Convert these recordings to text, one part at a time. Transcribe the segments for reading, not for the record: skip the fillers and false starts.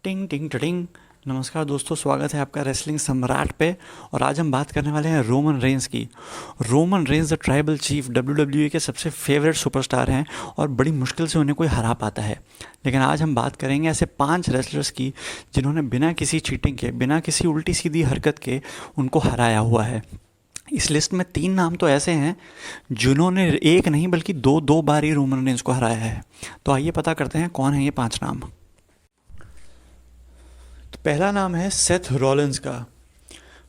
टिंग टिंग टिंग। नमस्कार दोस्तों, स्वागत है आपका रेसलिंग सम्राट पे। और आज हम बात करने वाले हैं रोमन रेंस की। Roman Reigns the tribal chief WWE के सबसे फेवरेट सुपरस्टार हैं और बड़ी मुश्किल से उन्हें कोई हरा पाता है। लेकिन आज हम बात करेंगे ऐसे 5 रेसलर्स की जिन्होंने बिना किसी चीटिंग के, बिना किसी उल्टी सीधी हरकत के उनको हराया हुआ है। इस लिस्ट में 3 नाम तो ऐसे हैं जिन्होंने एक नहीं बल्कि दो दो बार ही रोमन रेंस को हराया है। तो आइए पता करते हैं कौन है ये 5 नाम। तो पहला नाम है सेथ रॉलिंस का।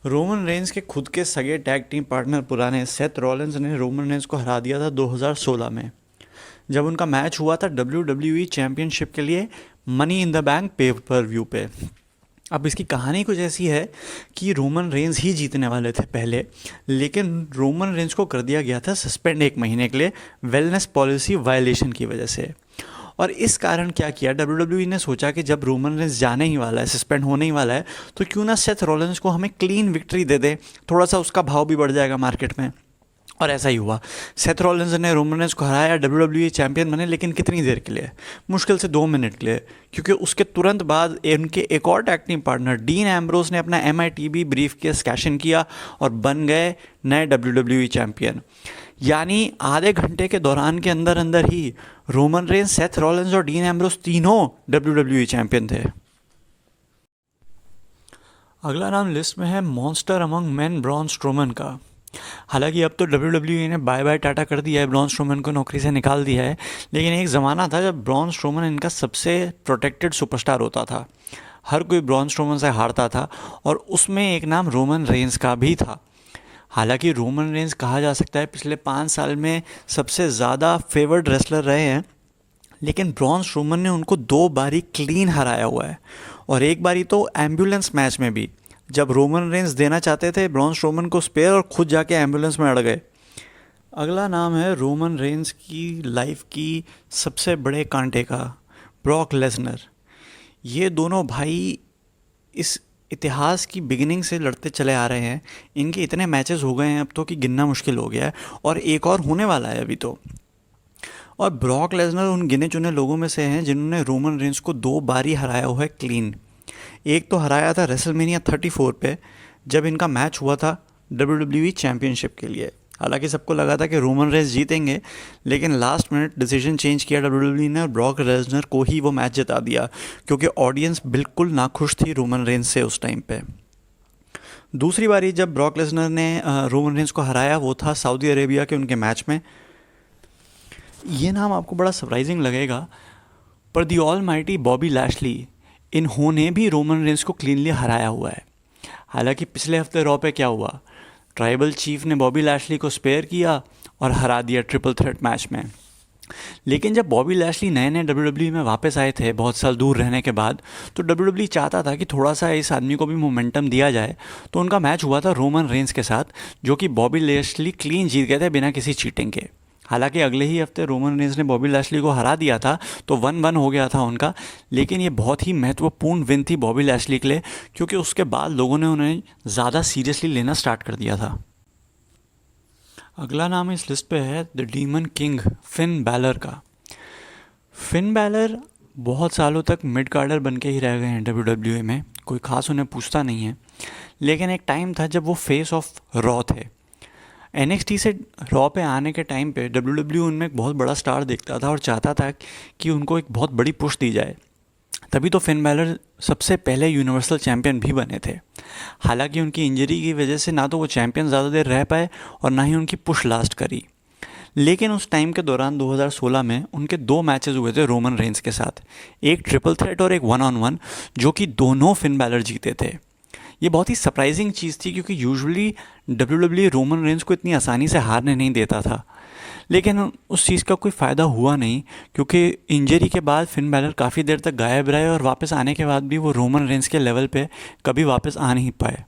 रोमन रेंस के खुद के सगे टैग टीम पार्टनर पुराने सेथ रॉलिंस ने रोमन रेंस को हरा दिया था 2016 में, जब उनका मैच हुआ था WWE चैंपियनशिप के लिए मनी इन द बैंक पे पर व्यू पे। अब इसकी कहानी कुछ ऐसी है कि रोमन रेंस ही जीतने वाले थे पहले, लेकिन रोमन रेंस को कर दिया गया था सस्पेंड 1 महीने के लिए वेलनेस पॉलिसी वायलेशन की वजह से। और इस कारण क्या किया, WWE ने सोचा कि जब रोमन रेंस जाने ही वाला है, सस्पेंड होने ही वाला है, तो क्यों ना सेथ रॉलिंस को हमें क्लीन विक्ट्री दे दे, थोड़ा सा उसका भाव भी बढ़ जाएगा मार्केट में। और ऐसा ही हुआ। सेथ रॉलिंस ने रोमन रेंस को हराया, WWE चैंपियन बने, लेकिन कितनी देर के लिए? मुश्किल से 2 मिनट के लिए, क्योंकि उसके तुरंत बाद उनके एक और tag team partner dean Ambrose ने अपना MITB brief case cash in किया और बन गए नए WWE चैंपियन। यानी आधे घंटे के दौरान के अंदर अंदर ही रोमन रेंस, सेथ रॉलिंस और डीन एम्ब्रोस तीनों WWE चैंपियन थे। अगला नाम लिस्ट में है monster among main Braun Strowman का। हालांकि अब तो WWE ने बाय बाय टाटा कर दिया है, ब्रॉन स्ट्रोमन को नौकरी से निकाल दिया है, लेकिन एक ज़माना था जब ब्रॉन स्ट्रोमन इनका सबसे प्रोटेक्टेड सुपरस्टार होता था। हर कोई ब्रॉन स्ट्रोमन से हारता था और उसमें एक नाम रोमन रेंस का भी था। हालांकि रोमन रेंस कहा जा सकता है पिछले 5 साल में सबसे ज़्यादा फेवर्ड रेसलर रहे हैं, लेकिन ब्रॉन स्ट्रोमन ने उनको 2 बारी क्लीन हराया हुआ है। और एक बारी तो एम्बुलेंस मैच में भी, जब रोमन रेंस देना चाहते थे ब्रॉन स्ट्रोमन को स्पेयर और खुद जाके एम्बुलेंस में अड़ गए। अगला नाम है रोमन रेंस की लाइफ की सबसे बड़े कांटे का, ब्रॉक लेसनर। ये दोनों भाई इस इतिहास की बिगिनिंग से लड़ते चले आ रहे हैं। इनके इतने मैचेस हो गए हैं अब तो कि गिनना मुश्किल हो गया है, और एक और होने वाला है अभी तो। और ब्रॉक लेसनर उन गिने चुने लोगों में से हैं जिन्होंने रोमन रेंस को 2 बारी हराया हुआ है क्लीन। एक तो हराया था रेसलमेनिया 34 पे, जब इनका मैच हुआ था WWE चैंपियनशिप के लिए। हालांकि सबको लगा था कि रोमन रेंस जीतेंगे, लेकिन लास्ट मिनट डिसीजन चेंज किया WWE ने और ब्रॉक लेसनर को ही वो मैच जिता दिया, क्योंकि ऑडियंस बिल्कुल नाखुश थी रोमन रेंस से उस टाइम पे। दूसरी बारी जब ब्रॉक लेसनर ने रोमन रेंस को हराया, वो था सऊदी अरेबिया के उनके मैच में। ये नाम आपको बड़ा सरप्राइजिंग लगेगा, पर the all mighty Bobby Lashley, इन्होंने भी रोमन रेंस को क्लीनली हराया हुआ है। हालांकि पिछले हफ्ते रॉ पे क्या हुआ, ट्राइबल चीफ ने बॉबी लैशली को स्पेयर किया और हरा दिया ट्रिपल थ्रेट मैच में। लेकिन जब बॉबी लैशली नए नए WWE में वापस आए थे बहुत साल दूर रहने के बाद, तो WWE चाहता था कि थोड़ा सा इस आदमी को भी मोमेंटम दिया जाए। तो उनका मैच हुआ था रोमन रेंस के साथ, जो कि बॉबी लैशली क्लीन जीत गए थे बिना किसी चीटिंग के। हालांकि अगले ही हफ्ते रोमन रेंस ने बॉबी लैशली को हरा दिया था, तो 1-1 हो गया था उनका। लेकिन ये बहुत ही महत्वपूर्ण विन थी बॉबी लैशली के लिए, क्योंकि उसके बाद लोगों ने उन्हें ज़्यादा सीरियसली लेना स्टार्ट कर दिया था। अगला नाम इस लिस्ट पे है the demon king Finn Balor का। फिन बैलर बहुत सालों तक मिड कार्डर बन के ही रह गए हैं WWE में, कोई ख़ास उन्हें पूछता नहीं है। लेकिन एक टाइम था जब वो फेस ऑफ रॉ थे। NXT से रॉ पे आने के टाइम पे WWE उनमें एक बहुत बड़ा स्टार देखता था और चाहता था कि उनको एक बहुत बड़ी पुश दी जाए। तभी तो फिन बैलर सबसे पहले यूनिवर्सल चैंपियन भी बने थे। हालांकि उनकी इंजरी की वजह से ना तो वो चैंपियन ज़्यादा देर रह पाए और ना ही उनकी पुश लास्ट करी। लेकिन उस टाइम के दौरान 2016 में उनके 2 मैचेस हुए थे रोमन रेंस के साथ, एक ट्रिपल थ्रेट और एक 1-on-1, जो कि दोनों फिन बैलर जीते थे। ये बहुत ही सरप्राइजिंग चीज़ थी, क्योंकि यूजुअली WWE रोमन रेंस को इतनी आसानी से हारने नहीं देता था। लेकिन उस चीज़ का कोई फ़ायदा हुआ नहीं, क्योंकि इंजरी के बाद फिन बैलर काफ़ी देर तक गायब रहे और वापस आने के बाद भी वो रोमन रेंस के लेवल पे कभी वापस आ नहीं पाए।